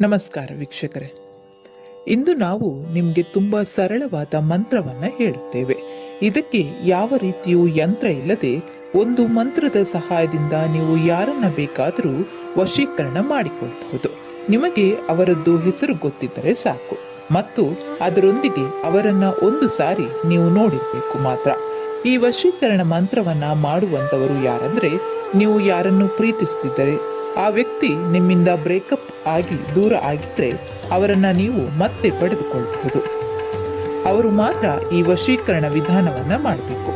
ನಮಸ್ಕಾರ ವೀಕ್ಷಕರೇ, ಇಂದು ನಾವು ನಿಮಗೆ ತುಂಬ ಸರಳವಾದ ಮಂತ್ರವನ್ನು ಹೇಳುತ್ತೇವೆ. ಇದಕ್ಕೆ ಯಾವ ರೀತಿಯೂ ಯಂತ್ರ ಇಲ್ಲದೆ ಒಂದು ಮಂತ್ರದ ಸಹಾಯದಿಂದ ನೀವು ಯಾರನ್ನ ಬೇಕಾದರೂ ವಶೀಕರಣ ಮಾಡಿಕೊಳ್ಳಬಹುದು. ನಿಮಗೆ ಅವರದ್ದು ಹೆಸರು ಗೊತ್ತಿದ್ದರೆ ಸಾಕು ಮತ್ತು ಅದರೊಂದಿಗೆ ಅವರನ್ನ ಒಂದು ಸಾರಿ ನೀವು ನೋಡಿರಬೇಕು ಮಾತ್ರ. ಈ ವಶೀಕರಣ ಮಂತ್ರವನ್ನ ಮಾಡುವಂಥವರು ಯಾರಂದ್ರೆ, ನೀವು ಯಾರನ್ನು ಪ್ರೀತಿಸುತ್ತಿದ್ದರೆ ಆ ವ್ಯಕ್ತಿ ನಿಮ್ಮಿಂದ ಬ್ರೇಕಪ್ ಆಗಿ ದೂರ ಆಗಿದ್ರೆ ಅವರನ್ನ ನೀವು ಮತ್ತೆ ಪಡೆದುಕೊಳ್ಳಬಹುದು. ಅವರು ಮಾತ್ರ ಈ ವಶೀಕರಣ ವಿಧಾನವನ್ನ ಮಾಡಬೇಕು.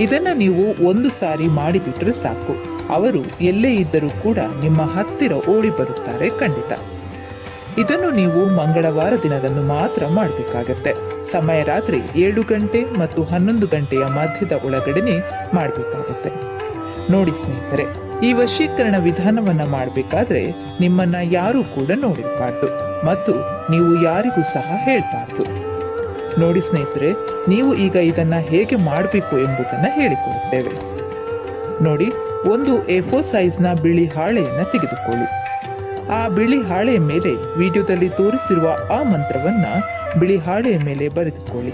ಇದನ್ನ ನೀವು ಒಂದು ಸಾರಿ ಮಾಡಿಬಿಟ್ರೆ ಸಾಕು, ಅವರು ಎಲ್ಲೇ ಇದ್ದರೂ ಕೂಡ ನಿಮ್ಮ ಹತ್ತಿರ ಓಡಿ ಬರುತ್ತಾರೆ ಖಂಡಿತ. ಇದನ್ನು ನೀವು ಮಂಗಳವಾರ ದಿನದಂದು ಮಾತ್ರ ಮಾಡಬೇಕಾಗತ್ತೆ. ಸಮಯ ರಾತ್ರಿ 7 ಗಂಟೆ ಮತ್ತು 11 ಗಂಟೆಯ ಮಧ್ಯದ ಒಳಗಡೆನೆ ಮಾಡಬೇಕಾಗತ್ತೆ. ನೋಡಿ ಸ್ನೇಹಿತರೆ, ಈ ವಶೀಕರಣ ವಿಧಾನವನ್ನ ಮಾಡಬೇಕಾದ್ರೆ ನಿಮ್ಮನ್ನ ಯಾರೂ ಕೂಡ ನೋಡಿರಬಾರ್ದು ಮತ್ತು ನೀವು ಯಾರಿಗೂ ಸಹ ಹೇಳ್ಬಾರ್ದು. ನೋಡಿ ಸ್ನೇಹಿತರೆ, ನೀವು ಈಗ ಇದನ್ನ ಹೇಗೆ ಮಾಡಬೇಕು ಎಂಬುದನ್ನ ಹೇಳಿಕೊಡುತ್ತೇವೆ. ನೋಡಿ, ಒಂದು A4 ಸೈಜ್ನ ಬಿಳಿ ಹಾಳೆಯನ್ನ ತೆಗೆದುಕೊಳ್ಳಿ. ಆ ಬಿಳಿ ಹಾಳೆಯ ಮೇಲೆ ವಿಡಿಯೋದಲ್ಲಿ ತೋರಿಸಿರುವ ಆ ಮಂತ್ರವನ್ನ ಬಿಳಿ ಹಾಳೆಯ ಮೇಲೆ ಬರೆದುಕೊಳ್ಳಿ.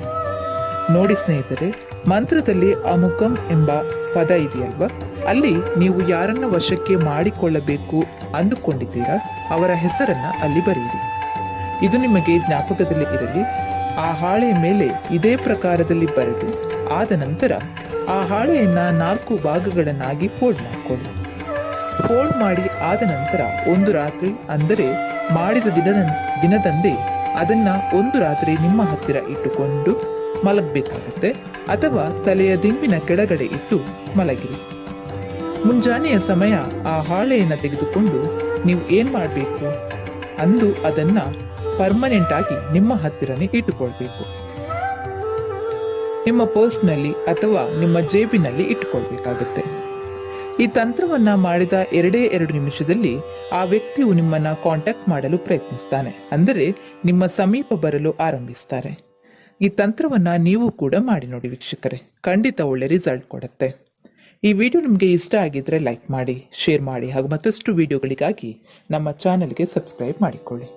ನೋಡಿ ಸ್ನೇಹಿತರೆ, ಮಂತ್ರದಲ್ಲಿ ಅಮುಕಂ ಎಂಬ ಪದ ಇದೆಯಲ್ವಾ, ಅಲ್ಲಿ ನೀವು ಯಾರನ್ನ ವಶಕ್ಕೆ ಮಾಡಿಕೊಳ್ಳಬೇಕು ಅಂದುಕೊಂಡಿದ್ದೀರಾ ಅವರ ಹೆಸರನ್ನ ಅಲ್ಲಿ ಬರೆಯಿರಿ. ಇದು ನಿಮಗೆ ಜ್ಞಾಪಕದಲ್ಲಿ ಇರಲಿ. ಆ ಹಾಳೆಯ ಮೇಲೆ ಇದೇ ಪ್ರಕಾರದಲ್ಲಿ ಬರೆದು ಆದ ನಂತರ ಆ ಹಾಳೆಯನ್ನ 4 ಭಾಗಗಳನ್ನಾಗಿ ಫೋಲ್ಡ್ ಮಾಡಿಕೊಳ್ಳಿ. ಫೋಲ್ಡ್ ಮಾಡಿ ಆದ ನಂತರ ಒಂದು ರಾತ್ರಿ, ಅಂದರೆ ಮಾಡಿದ ದಿನದಂದೇ ಅದನ್ನ ಒಂದು ರಾತ್ರಿ ನಿಮ್ಮ ಹತ್ತಿರ ಇಟ್ಟುಕೊಂಡು ಮಲಗಬೇಕಾಗುತ್ತೆ, ಅಥವಾ ತಲೆಯ ದಿಂಬಿನ ಕೆಳಗಡೆ ಇಟ್ಟು ಮಲಗಿರಿ. ಮುಂಜಾನೆಯ ಸಮಯ ಆ ಹಾಳೆಯನ್ನು ತೆಗೆದುಕೊಂಡು ನೀವು ಏನು ಮಾಡಬೇಕು, ಅಂದು ಅದನ್ನ ಪರ್ಮನೆಂಟ್ ಆಗಿ ನಿಮ್ಮ ಹತ್ತಿರನೇ ಇಟ್ಟುಕೊಳ್ಬೇಕು. ನಿಮ್ಮ ಪರ್ಸ್ನಲ್ಲಿ ಅಥವಾ ನಿಮ್ಮ ಜೇಬಿನಲ್ಲಿ ಇಟ್ಟುಕೊಳ್ಬೇಕಾಗುತ್ತೆ. ಈ ತಂತ್ರವನ್ನ ಮಾಡಿದ 2 ನಿಮಿಷದಲ್ಲಿ ಆ ವ್ಯಕ್ತಿಯು ನಿಮ್ಮನ್ನ ಕಾಂಟ್ಯಾಕ್ಟ್ ಮಾಡಲು ಪ್ರಯತ್ನಿಸ್ತಾನೆ, ಅಂದರೆ ನಿಮ್ಮ ಸಮೀಪ ಬರಲು ಆರಂಭಿಸ್ತಾರೆ. ಈ ತಂತ್ರವನ್ನ ನೀವು ಕೂಡ ಮಾಡಿ ನೋಡಿ ವೀಕ್ಷಕರೇ, ಖಂಡಿತ ಒಳ್ಳೆ ರಿಸಲ್ಟ್ ಕೊಡುತ್ತೆ. ಈ ವಿಡಿಯೋ ನಿಮಗೆ ಇಷ್ಟ ಆಗಿದ್ರೆ ಲೈಕ್ ಮಾಡಿ, ಶೇರ್ ಮಾಡಿ ಹಾಗೂ ಮತ್ತಷ್ಟು ವಿಡಿಯೋಗಳಿಗಾಗಿ ನಮ್ಮ ಚಾನೆಲ್ಗೆ ಸಬ್ಸ್ಕ್ರೈಬ್ ಮಾಡಿಕೊಳ್ಳಿ.